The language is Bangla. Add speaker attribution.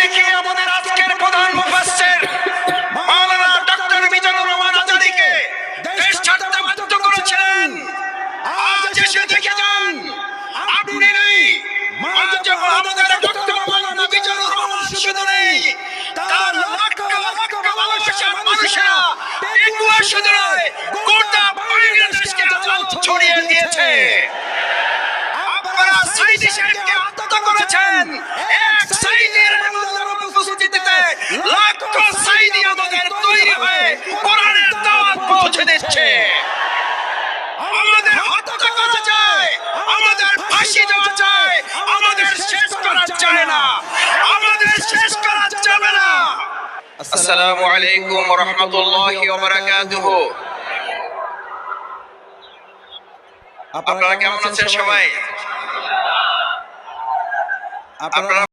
Speaker 1: দেখিয়ে আমাদের আজকের প্রধান মুফাসসির মাওলানা ডক্টর মিজানুর রহমান আজাদীকে দেশ ছাড়তে বাধ্য করেছিলেন। আজ এসে দেখে যান আপনি নেই, আমাদের ডক্টর মাওলানা মিজানুর রহমান শুধু নেই, তার লক্ষ লক্ষ ভালোবাসার মানুষেরা পেকুয়া শুধু নয়, গোটা বাংলাদেশকে আলো ছড়িয়ে দিয়েছে। আপনারা সাইদি সাহেবকে হত্যা করেছেন, এক সাইদির উপস্থিতিতে লক্ষ সাইদি আমাদের তৈরি হয়ে কোরআনের দাওয়াত পৌঁছে দিচ্ছে। আমাদের হত্যা করা যায়, আমাদের ফাঁসি দেওয়া যায়, আমাদের শেষ করা যায় না, আমাদের শেষ করা যাবে না। আসসালামু আলাইকুম ওয়া রাহমাতুল্লাহি ওয়া বারাকাতুহু। আপনারা কেমন আছেন সবাই? আপনারা